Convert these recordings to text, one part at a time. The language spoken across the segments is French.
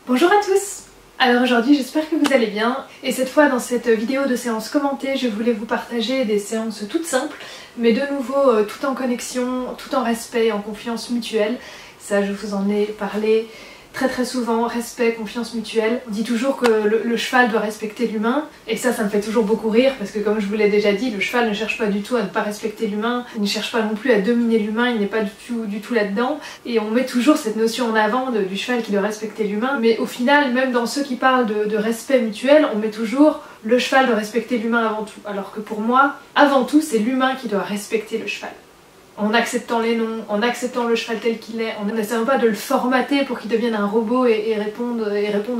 Bonjour à tous! Alors aujourd'hui j'espère que vous allez bien et cette fois dans cette vidéo de séance commentée je voulais vous partager des séances toutes simples mais de nouveau tout en connexion, tout en respect et en confiance mutuelle. Ça je vous en ai parlé très souvent, respect, confiance mutuelle. On dit toujours que le cheval doit respecter l'humain et ça me fait toujours beaucoup rire parce que comme je vous l'ai déjà dit, le cheval ne cherche pas du tout à ne pas respecter l'humain, il ne cherche pas non plus à dominer l'humain, il n'est pas du tout là-dedans et on met toujours cette notion en avant du cheval qui doit respecter l'humain, mais au final, même dans ceux qui parlent de respect mutuel, on met toujours le cheval doit respecter l'humain avant tout, alors que pour moi, avant tout, c'est l'humain qui doit respecter le cheval. En acceptant les noms, en acceptant le cheval tel qu'il est, en n'essayant pas de le formater pour qu'il devienne un robot et réponde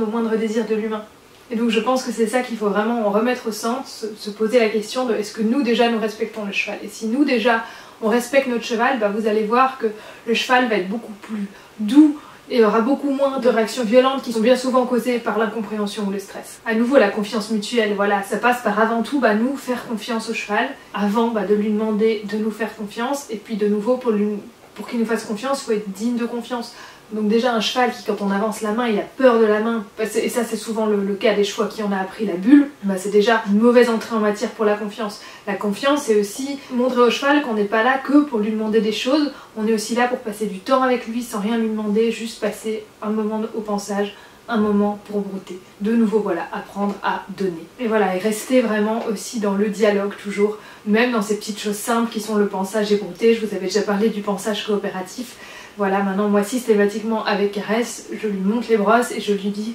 au moindre désir de l'humain. Et donc je pense que c'est ça qu'il faut vraiment en remettre au centre, se poser la question de est-ce que nous déjà nous respectons le cheval. Et si nous déjà on respecte notre cheval, bah vous allez voir que le cheval va être beaucoup plus doux et aura beaucoup moins de réactions violentes qui sont bien souvent causées par l'incompréhension ou le stress. À nouveau la confiance mutuelle, voilà, ça passe par avant tout nous faire confiance au cheval, avant de lui demander de nous faire confiance, et puis de nouveau pour qu'il nous fasse confiance, il faut être digne de confiance. Donc déjà un cheval qui quand on avance la main il a peur de la main, et ça c'est souvent le cas des chevaux qui en a appris la bulle, c'est déjà une mauvaise entrée en matière pour la confiance. La confiance c'est aussi montrer au cheval qu'on n'est pas là que pour lui demander des choses, on est aussi là pour passer du temps avec lui sans rien lui demander, juste passer un moment au pansage, un moment pour brouter. De nouveau voilà, apprendre à donner. Et voilà, et rester vraiment aussi dans le dialogue toujours, même dans ces petites choses simples qui sont le pansage et brouter. Je vous avais déjà parlé du pansage coopératif. Voilà, maintenant moi systématiquement avec Caresse, je lui montre les brosses et je lui dis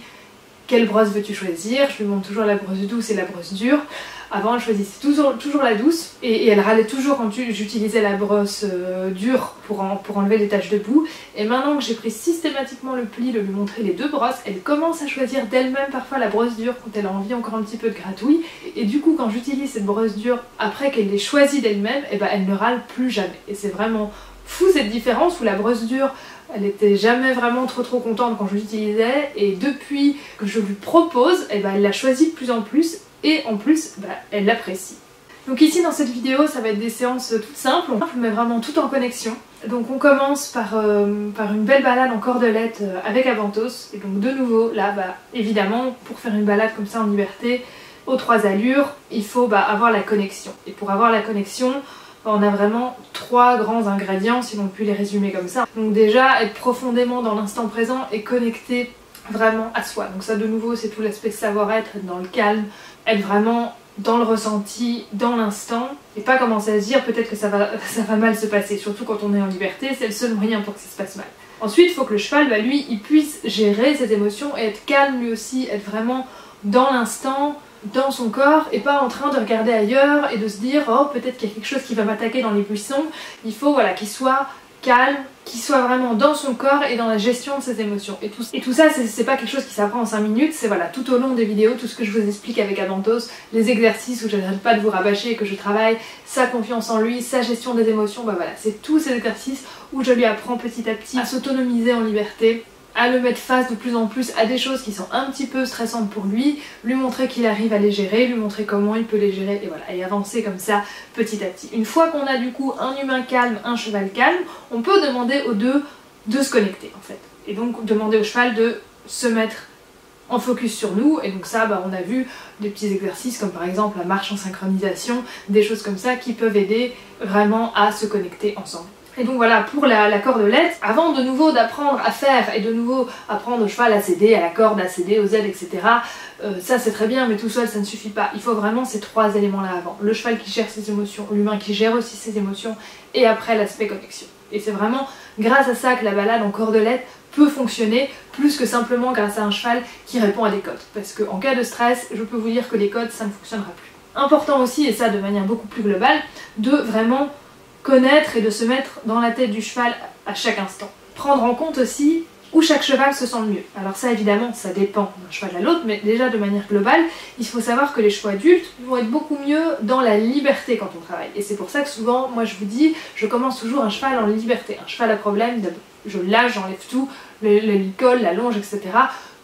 quelle brosse veux-tu choisir. Je lui montre toujours la brosse douce et la brosse dure. Avant elle choisissait toujours la douce et elle râlait toujours quand j'utilisais la brosse dure pour enlever les taches de boue. Et maintenant que j'ai pris systématiquement le pli de lui montrer les deux brosses, elle commence à choisir d'elle-même parfois la brosse dure quand elle a envie encore un petit peu de gratouille. Et du coup quand j'utilise cette brosse dure après qu'elle l'ait choisie d'elle-même, elle ne râle plus jamais. Et c'est vraiment fou cette différence où la brosse dure elle était jamais vraiment trop contente quand je l'utilisais et depuis que je lui propose, elle la choisit de plus en plus et en plus elle l'apprécie. Donc ici dans cette vidéo ça va être des séances toutes simples mais vraiment tout en connexion. Donc on commence par une belle balade en cordelette avec Avantos et donc de nouveau là évidemment pour faire une balade comme ça en liberté aux 3 allures il faut avoir la connexion et pour avoir la connexion on a vraiment 3 grands ingrédients si l'on peut les résumer comme ça. Donc déjà être profondément dans l'instant présent et connecté vraiment à soi. Donc ça de nouveau c'est tout l'aspect savoir-être, être dans le calme, être vraiment dans le ressenti, dans l'instant et pas commencer à se dire peut-être que ça va mal se passer, surtout quand on est en liberté, c'est le seul moyen pour que ça se passe mal. Ensuite il faut que le cheval lui il puisse gérer ses émotions et être calme lui aussi, être vraiment dans l'instant, dans son corps et pas en train de regarder ailleurs et de se dire oh peut-être qu'il y a quelque chose qui va m'attaquer dans les buissons. Il faut qu'il soit calme, qu'il soit vraiment dans son corps et dans la gestion de ses émotions. Et tout ça c'est pas quelque chose qui s'apprend en 5 minutes, c'est tout au long des vidéos, tout ce que je vous explique avec Avantos, les exercices où je n'arrête pas de vous rabâcher et que je travaille, sa confiance en lui, sa gestion des émotions, c'est tous ces exercices où je lui apprends petit à petit à s'autonomiser en liberté, à le mettre face de plus en plus à des choses qui sont un petit peu stressantes pour lui montrer qu'il arrive à les gérer, lui montrer comment il peut les gérer et avancer comme ça petit à petit. Une fois qu'on a du coup un humain calme, un cheval calme, on peut demander aux deux de se connecter en fait. Et donc demander au cheval de se mettre en focus sur nous et donc ça on a vu des petits exercices comme par exemple la marche en synchronisation, des choses comme ça qui peuvent aider vraiment à se connecter ensemble. Et donc voilà, pour la cordelette, avant de nouveau d'apprendre à faire et de nouveau apprendre au cheval à céder, à la corde, à céder aux ailes, etc. Ça c'est très bien, mais tout seul ça ne suffit pas. Il faut vraiment ces 3 éléments-là avant. Le cheval qui gère ses émotions, l'humain qui gère aussi ses émotions, et après l'aspect connexion. Et c'est vraiment grâce à ça que la balade en cordelette peut fonctionner, plus que simplement grâce à un cheval qui répond à des codes. Parce qu'en cas de stress, je peux vous dire que les codes, ça ne fonctionnera plus. Important aussi, et ça de manière beaucoup plus globale, de vraiment connaître et de se mettre dans la tête du cheval à chaque instant. Prendre en compte aussi où chaque cheval se sent le mieux. Alors ça évidemment ça dépend d'un cheval à l'autre, mais déjà de manière globale, il faut savoir que les chevaux adultes vont être beaucoup mieux dans la liberté quand on travaille. Et c'est pour ça que souvent, moi je vous dis, je commence toujours un cheval en liberté. Un cheval à problème, je lâche, j'enlève tout, le licol, la longe, etc.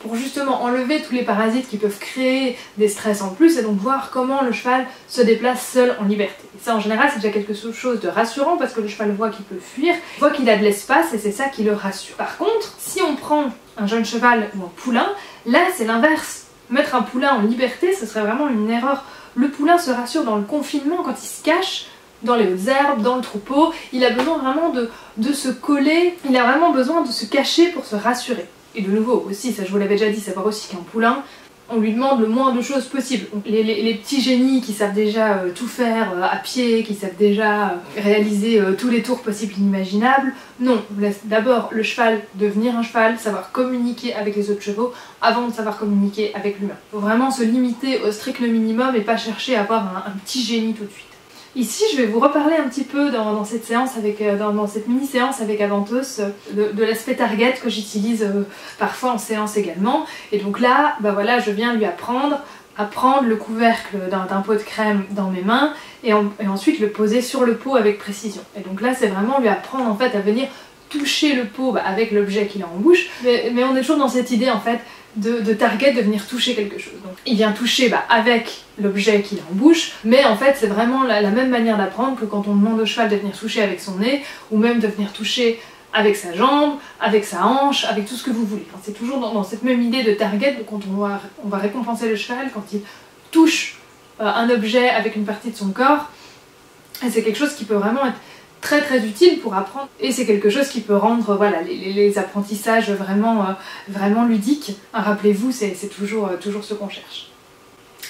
pour justement enlever tous les parasites qui peuvent créer des stress en plus et donc voir comment le cheval se déplace seul en liberté. Et ça en général c'est déjà quelque chose de rassurant parce que le cheval voit qu'il peut fuir, voit qu'il a de l'espace et c'est ça qui le rassure. Par contre, si on prend un jeune cheval ou un poulain, là c'est l'inverse. Mettre un poulain en liberté, ce serait vraiment une erreur. Le poulain se rassure dans le confinement quand il se cache dans les hautes herbes, dans le troupeau, il a besoin vraiment de se coller, il a vraiment besoin de se cacher pour se rassurer. Et de nouveau aussi, ça je vous l'avais déjà dit, savoir aussi qu'un poulain, on lui demande le moins de choses possible. Les petits génies qui savent déjà tout faire à pied, qui savent déjà réaliser tous les tours possibles et inimaginables, non, on laisse d'abord le cheval devenir un cheval, savoir communiquer avec les autres chevaux avant de savoir communiquer avec l'humain. Il faut vraiment se limiter au strict minimum et pas chercher à avoir un petit génie tout de suite. Ici, je vais vous reparler un petit peu dans cette séance dans cette mini-séance avec Avantos de l'aspect target que j'utilise parfois en séance également. Et donc là, bah voilà, je viens lui apprendre à prendre le couvercle d'un pot de crème dans mes mains et ensuite le poser sur le pot avec précision. Et donc là, c'est vraiment lui apprendre en fait à venir toucher le pot avec l'objet qu'il a en bouche. Mais on est toujours dans cette idée en fait de target, de venir toucher quelque chose. Donc il vient toucher avec l'objet qu'il a en bouche, mais en fait c'est vraiment la même manière d'apprendre que quand on demande au cheval de venir toucher avec son nez, ou même de venir toucher avec sa jambe, avec sa hanche, avec tout ce que vous voulez. Enfin, c'est toujours dans cette même idée de target, quand on va récompenser le cheval quand il touche un objet avec une partie de son corps, et c'est quelque chose qui peut vraiment être très très utile pour apprendre et c'est quelque chose qui peut rendre voilà, les apprentissages vraiment ludiques. Rappelez-vous, c'est toujours ce qu'on cherche.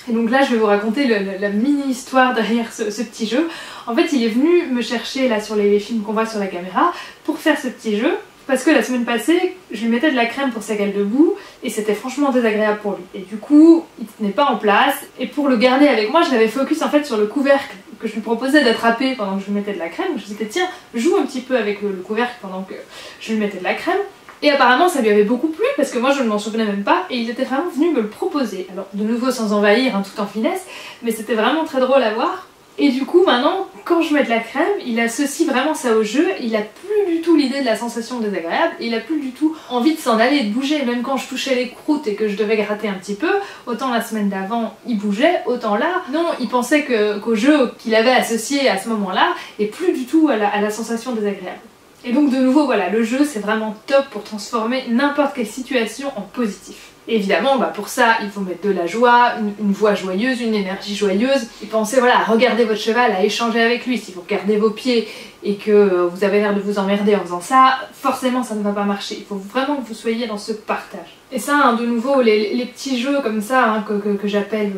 Et donc là je vais vous raconter la mini-histoire derrière ce petit jeu. En fait il est venu me chercher là sur les films qu'on voit sur la caméra pour faire ce petit jeu parce que la semaine passée je lui mettais de la crème pour sa gale de boue et c'était franchement désagréable pour lui. Et du coup il tenait pas en place et pour le garder avec moi je l'avais focus en fait sur le couvercle que je lui proposais d'attraper pendant que je lui mettais de la crème. Je me disais tiens joue un petit peu avec le couvercle pendant que je lui mettais de la crème. Et apparemment ça lui avait beaucoup plu parce que moi je ne m'en souvenais même pas et il était vraiment venu me le proposer. Alors de nouveau sans envahir, tout en finesse, mais c'était vraiment très drôle à voir. Et du coup maintenant quand je mets de la crème, il associe vraiment ça au jeu, il a plus du tout l'idée de la sensation désagréable, et il a plus du tout envie de s'en aller et de bouger. Même quand je touchais les croûtes et que je devais gratter un petit peu, autant la semaine d'avant il bougeait, autant là, non, il pensait qu'au jeu qu'il avait associé à ce moment-là, et plus du tout à la sensation désagréable. Et donc de nouveau voilà, le jeu c'est vraiment top pour transformer n'importe quelle situation en positif. Et évidemment pour ça il faut mettre de la joie, une voix joyeuse, une énergie joyeuse, et pensez voilà à regarder votre cheval, à échanger avec lui. Si vous regardez vos pieds et que vous avez l'air de vous emmerder en faisant ça, forcément ça ne va pas marcher. Il faut vraiment que vous soyez dans ce partage. Et ça de nouveau les petits jeux comme ça que j'appelle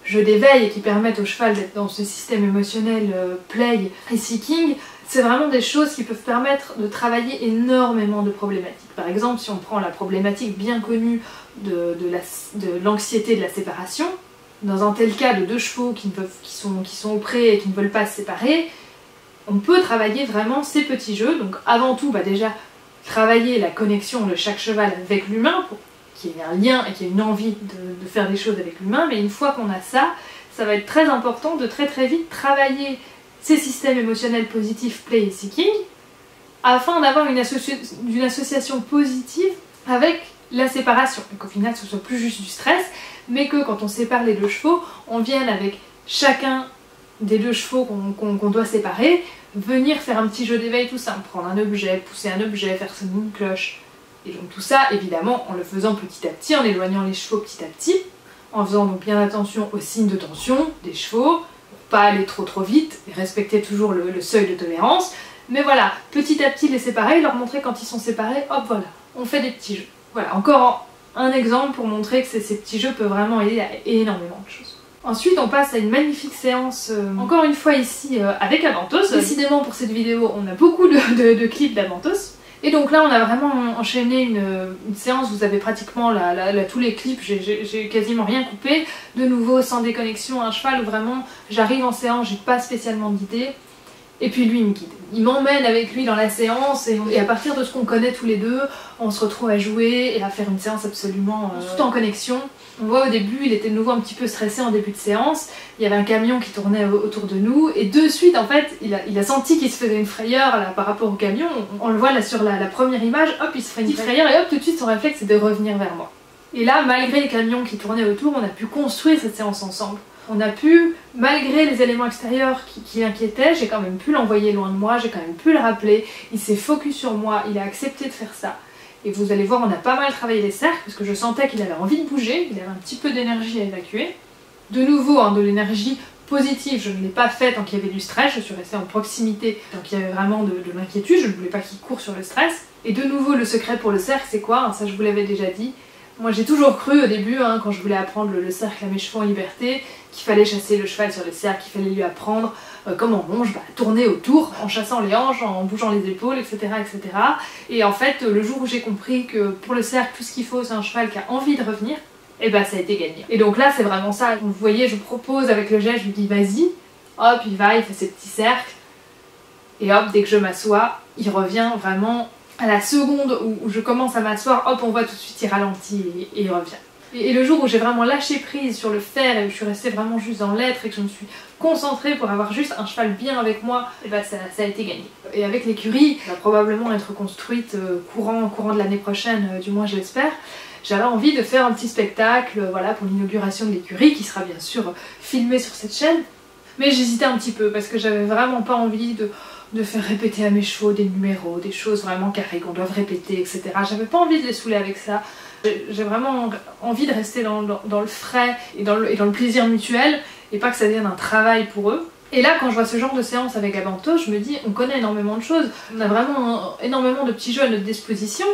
jeux d'éveil et qui permettent au cheval d'être dans ce système émotionnel play et seeking, c'est vraiment des choses qui peuvent permettre de travailler énormément de problématiques. Par exemple, si on prend la problématique bien connue de l'anxiété de la séparation, dans un tel cas de deux chevaux qui sont au pré et qui ne veulent pas se séparer, on peut travailler vraiment ces petits jeux. Donc avant tout, déjà travailler la connexion de chaque cheval avec l'humain, pour qu'il y ait un lien et qu'il y ait une envie de faire des choses avec l'humain, mais une fois qu'on a ça, ça va être très important de très vite travailler ces systèmes émotionnels positifs play et seeking afin d'avoir une association positive avec la séparation. Et qu'au final ce soit plus juste du stress, mais que quand on sépare les deux chevaux, on vienne avec chacun des deux chevaux qu'on doit séparer, venir faire un petit jeu d'éveil tout simple, prendre un objet, pousser un objet, faire sonner une cloche. Et donc tout ça évidemment en le faisant petit à petit, en éloignant les chevaux petit à petit, en faisant donc bien attention aux signes de tension des chevaux, pas aller trop vite et respecter toujours le seuil de tolérance, mais voilà, petit à petit les séparer, leur montrer quand ils sont séparés, hop voilà, on fait des petits jeux. Voilà, encore un exemple pour montrer que ces petits jeux peuvent vraiment aider à énormément de choses. Ensuite on passe à une magnifique séance, encore une fois ici avec Avantos. Décidément pour cette vidéo on a beaucoup de clips d'Avantos. Et donc là on a vraiment enchaîné une séance, vous avez pratiquement tous les clips, j'ai quasiment rien coupé. De nouveau sans déconnexion, un cheval où vraiment j'arrive en séance, j'ai pas spécialement d'idée. Et puis lui il me guide, il m'emmène avec lui dans la séance et à partir de ce qu'on connaît tous les deux, on se retrouve à jouer et à faire une séance absolument tout en connexion. On voit au début, il était de nouveau un petit peu stressé en début de séance, il y avait un camion qui tournait autour de nous et de suite en fait il a senti qu'il se faisait une frayeur là, par rapport au camion. On le voit là sur la première image, hop il se fait une petite frayeur et hop tout de suite son réflexe c'est de revenir vers moi. Et là, malgré les camions qui tournaient autour, on a pu construire cette séance ensemble. On a pu, malgré les éléments extérieurs qui l'inquiétaient, j'ai quand même pu l'envoyer loin de moi, j'ai quand même pu le rappeler, il s'est focus sur moi, il a accepté de faire ça. Et vous allez voir, on a pas mal travaillé les cercles, parce que je sentais qu'il avait envie de bouger, il avait un petit peu d'énergie à évacuer. De nouveau, hein, de l'énergie positive, je ne l'ai pas fait tant qu'il y avait du stress, je suis restée en proximité tant qu'il y avait vraiment de l'inquiétude, je ne voulais pas qu'il court sur le stress. Et de nouveau, le secret pour le cercle, c'est quoi? Ça, je vous l'avais déjà dit. Moi, j'ai toujours cru au début, hein, quand je voulais apprendre le cercle à mes chevaux en liberté, qu'il fallait chasser le cheval sur le cercle, qu'il fallait lui apprendre, comme en longe, tourner autour, en chassant les hanches, en bougeant les épaules, etc. etc. Et en fait, le jour où j'ai compris que pour le cercle, tout ce qu'il faut, c'est un cheval qui a envie de revenir, et ça a été gagné. Et donc là, c'est vraiment ça. Vous voyez, je propose avec le geste, je lui dis vas-y, hop, il va, il fait ses petits cercles, et hop, dès que je m'assois, il revient vraiment à la seconde où je commence à m'asseoir, hop, on voit tout de suite, il ralentit et il revient. Et le jour où j'ai vraiment lâché prise sur le faire et où je suis restée vraiment juste dans l'être et que je me suis concentrée pour avoir juste un cheval bien avec moi, ça a été gagné. Et avec l'écurie, qui va probablement être construite courant de l'année prochaine, du moins je l'espère, j'avais envie de faire un petit spectacle voilà, pour l'inauguration de l'écurie qui sera bien sûr filmé sur cette chaîne. Mais j'hésitais un petit peu parce que j'avais vraiment pas envie de faire répéter à mes chevaux des numéros, des choses vraiment carrées qu'on doit répéter, etc. J'avais pas envie de les saouler avec ça. J'ai vraiment envie de rester dans le frais et dans le plaisir mutuel et pas que ça devienne un travail pour eux. Et là, quand je vois ce genre de séance avec Abanto, je me dis, on connaît énormément de choses, on a vraiment énormément de petits jeux à notre disposition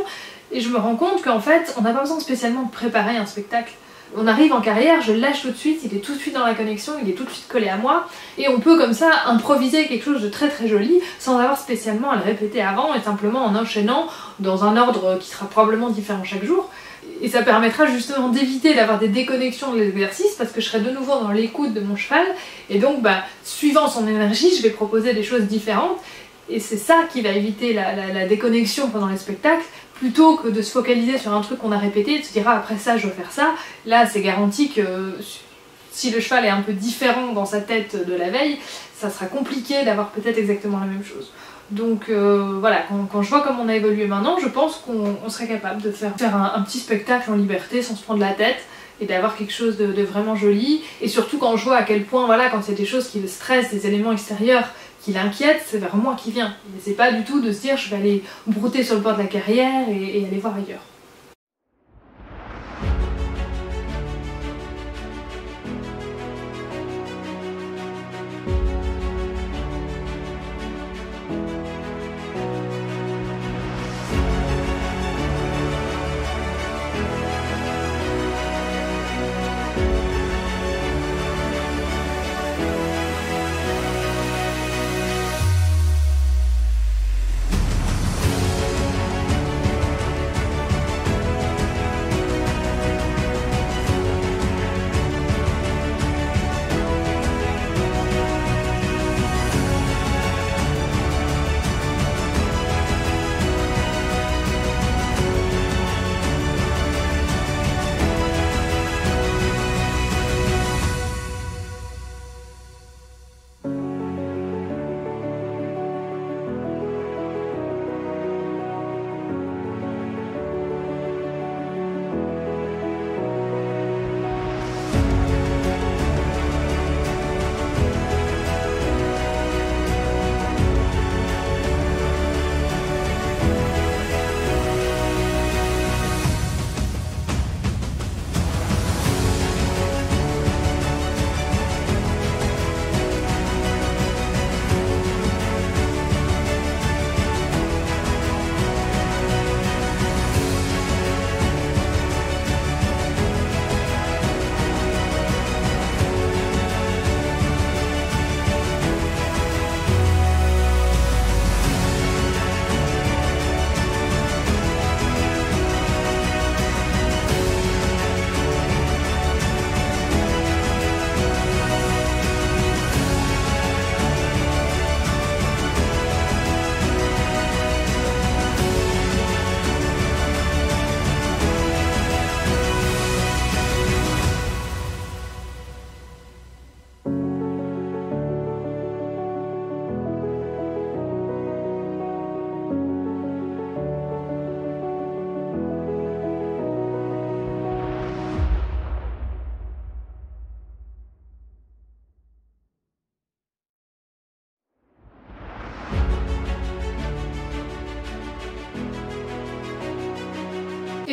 et je me rends compte qu'en fait, on n'a pas besoin spécialement de préparer un spectacle. On arrive en carrière, je le lâche tout de suite, il est tout de suite dans la connexion, il est tout de suite collé à moi et on peut comme ça improviser quelque chose de très très joli sans avoir spécialement à le répéter avant et simplement en enchaînant dans un ordre qui sera probablement différent chaque jour. Et ça permettra justement d'éviter d'avoir des déconnexions de l'exercice parce que je serai de nouveau dans l'écoute de mon cheval et donc suivant son énergie, je vais proposer des choses différentes et c'est ça qui va éviter la déconnexion pendant les spectacles plutôt que de se focaliser sur un truc qu'on a répété et de se dire ah, après ça je dois faire ça. Là c'est garanti que si le cheval est un peu différent dans sa tête de la veille, ça sera compliqué d'avoir peut-être exactement la même chose. Donc voilà, quand je vois comment on a évolué maintenant, je pense qu'on serait capable de faire un petit spectacle en liberté sans se prendre la tête et d'avoir quelque chose de vraiment joli. Et surtout quand je vois à quel point, voilà, quand il y a des choses qui le stressent, des éléments extérieurs qui l'inquiètent, c'est vers moi qui vient. Et c'est pas du tout de se dire je vais aller brouter sur le bord de la carrière et aller voir ailleurs.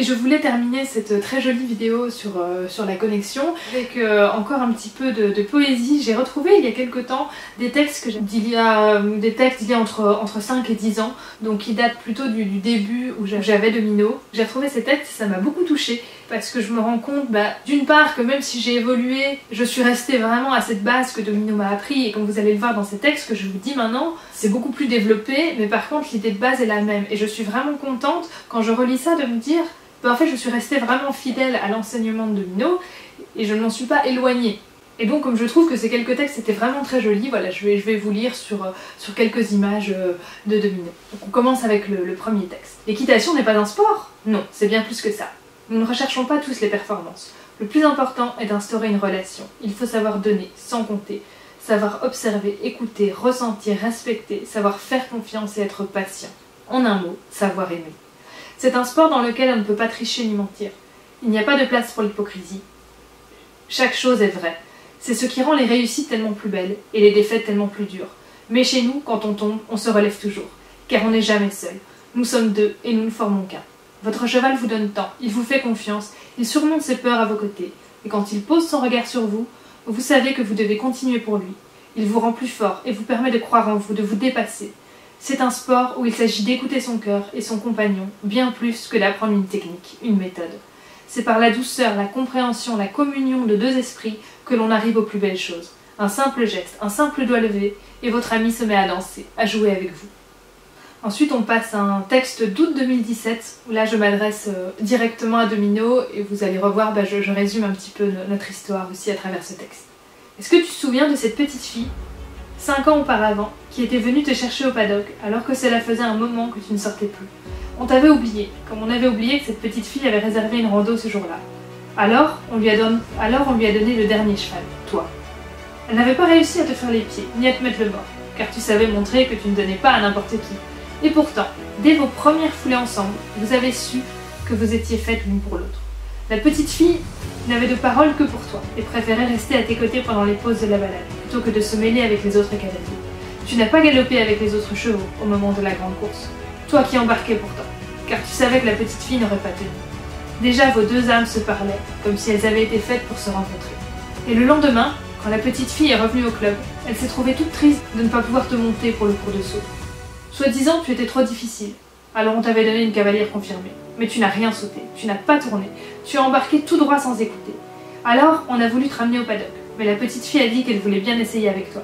Et je voulais terminer cette très jolie vidéo sur la connexion avec encore un petit peu de poésie. J'ai retrouvé il y a quelques temps des textes d'il y a entre 5 et 10 ans, donc qui datent plutôt du début où j'avais Domino. J'ai retrouvé ces textes et ça m'a beaucoup touchée parce que je me rends compte d'une part que même si j'ai évolué, je suis restée vraiment à cette base que Domino m'a appris, et comme vous allez le voir dans ces textes que je vous dis maintenant, c'est beaucoup plus développé, mais par contre l'idée de base est la même. Et je suis vraiment contente quand je relis ça de me dire en fait je suis restée vraiment fidèle à l'enseignement de Domino et je ne m'en suis pas éloignée. Et donc comme je trouve que ces quelques textes étaient vraiment très jolis, voilà, je vais vous lire sur quelques images de Domino. Donc on commence avec le premier texte. L'équitation n'est pas un sport? Non, c'est bien plus que ça. Nous ne recherchons pas tous les performances. Le plus important est d'instaurer une relation. Il faut savoir donner, sans compter, savoir observer, écouter, ressentir, respecter, savoir faire confiance et être patient. En un mot, savoir aimer. C'est un sport dans lequel on ne peut pas tricher ni mentir. Il n'y a pas de place pour l'hypocrisie. Chaque chose est vraie. C'est ce qui rend les réussites tellement plus belles et les défaites tellement plus dures. Mais chez nous, quand on tombe, on se relève toujours, car on n'est jamais seul. Nous sommes deux et nous ne formons qu'un. Votre cheval vous donne tant, il vous fait confiance, il surmonte ses peurs à vos côtés. Et quand il pose son regard sur vous, vous savez que vous devez continuer pour lui. Il vous rend plus fort et vous permet de croire en vous, de vous dépasser. C'est un sport où il s'agit d'écouter son cœur et son compagnon, bien plus que d'apprendre une technique, une méthode. C'est par la douceur, la compréhension, la communion de deux esprits que l'on arrive aux plus belles choses. Un simple geste, un simple doigt levé, et votre ami se met à danser, à jouer avec vous. Ensuite, on passe à un texte d'août 2017, où là je m'adresse directement à Domino, et vous allez revoir, je résume un petit peu notre histoire aussi à travers ce texte. Est-ce que tu te souviens de cette petite fille, 5 ans auparavant, qui était venue te chercher au paddock, alors que cela faisait un moment que tu ne sortais plus? On t'avait oublié, comme on avait oublié que cette petite fille avait réservé une rando ce jour-là. Alors, on lui a donné le dernier cheval, toi. Elle n'avait pas réussi à te faire les pieds, ni à te mettre le mort, car tu savais montrer que tu ne donnais pas à n'importe qui. Et pourtant, dès vos premières foulées ensemble, vous avez su que vous étiez faites l'une pour l'autre. La petite fille n'avait de parole que pour toi, et préférait rester à tes côtés pendant les pauses de la balade, plutôt que de se mêler avec les autres cavaliers. Tu n'as pas galopé avec les autres chevaux au moment de la grande course. Toi qui embarquais pourtant, car tu savais que la petite fille n'aurait pas tenu. Déjà vos deux âmes se parlaient, comme si elles avaient été faites pour se rencontrer. Et le lendemain, quand la petite fille est revenue au club, elle s'est trouvée toute triste de ne pas pouvoir te monter pour le cours de saut. Soi-disant, tu étais trop difficile, alors on t'avait donné une cavalière confirmée. Mais tu n'as rien sauté, tu n'as pas tourné, tu as embarqué tout droit sans écouter. Alors, on a voulu te ramener au paddock, mais la petite fille a dit qu'elle voulait bien essayer avec toi.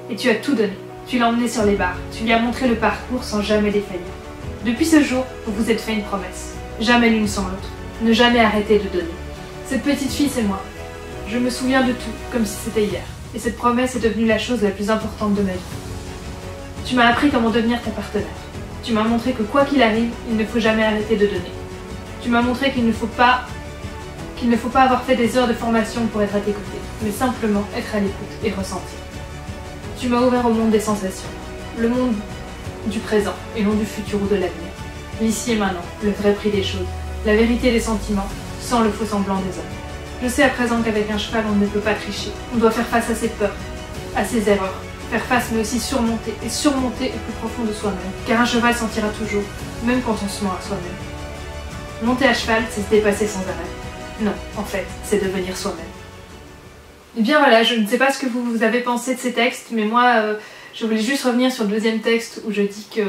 Et tu as tout donné, tu l'as emmenée sur les barres, tu lui as montré le parcours sans jamais défaillir. Depuis ce jour, vous vous êtes fait une promesse, jamais l'une sans l'autre, ne jamais arrêter de donner. Cette petite fille, c'est moi. Je me souviens de tout, comme si c'était hier, et cette promesse est devenue la chose la plus importante de ma vie. Tu m'as appris comment devenir ta partenaire. Tu m'as montré que quoi qu'il arrive, il ne faut jamais arrêter de donner. Tu m'as montré qu'il ne faut pas avoir fait des heures de formation pour être à tes côtés, mais simplement être à l'écoute et ressentir. Tu m'as ouvert au monde des sensations, le monde du présent et non du futur ou de l'avenir. L'ici et maintenant, le vrai prix des choses, la vérité des sentiments, sans le faux semblant des hommes. Je sais à présent qu'avec un cheval, on ne peut pas tricher. On doit faire face à ses peurs, à ses erreurs. Faire face mais aussi surmonter, et surmonter au plus profond de soi-même. Car un cheval sentira toujours, même quand on se ment à soi-même. Monter à cheval, c'est se dépasser sans arrêt. Non, en fait, c'est devenir soi-même. Et bien voilà, je ne sais pas ce que vous avez pensé de ces textes, mais moi, je voulais juste revenir sur le deuxième texte où je dis que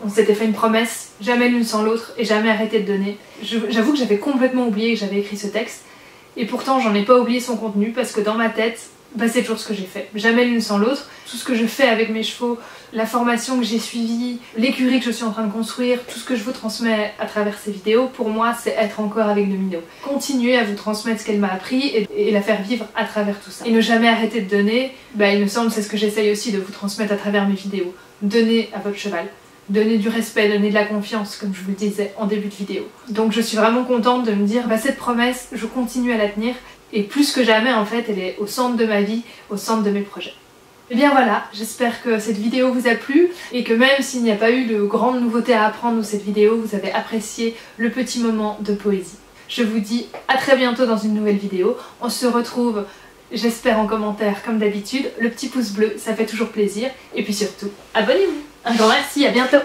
on s'était fait une promesse, jamais l'une sans l'autre, et jamais arrêter de donner. J'avoue que j'avais complètement oublié que j'avais écrit ce texte, et pourtant j'en ai pas oublié son contenu, parce que dans ma tête, c'est toujours ce que j'ai fait, jamais l'une sans l'autre. Tout ce que je fais avec mes chevaux, la formation que j'ai suivie, l'écurie que je suis en train de construire, tout ce que je vous transmets à travers ces vidéos, pour moi c'est être encore avec Domino. Continuer à vous transmettre ce qu'elle m'a appris et la faire vivre à travers tout ça. Et ne jamais arrêter de donner, il me semble c'est ce que j'essaye aussi de vous transmettre à travers mes vidéos. Donnez à votre cheval. Donner du respect, donner de la confiance, comme je vous le disais en début de vidéo. Donc je suis vraiment contente de me dire, cette promesse, je continue à la tenir. Et plus que jamais, en fait, elle est au centre de ma vie, au centre de mes projets. Et bien voilà, j'espère que cette vidéo vous a plu et que même s'il n'y a pas eu de grandes nouveautés à apprendre dans cette vidéo, vous avez apprécié le petit moment de poésie. Je vous dis à très bientôt dans une nouvelle vidéo. On se retrouve, j'espère, en commentaire comme d'habitude. Le petit pouce bleu, ça fait toujours plaisir. Et puis surtout, abonnez-vous. Un grand merci, à bientôt.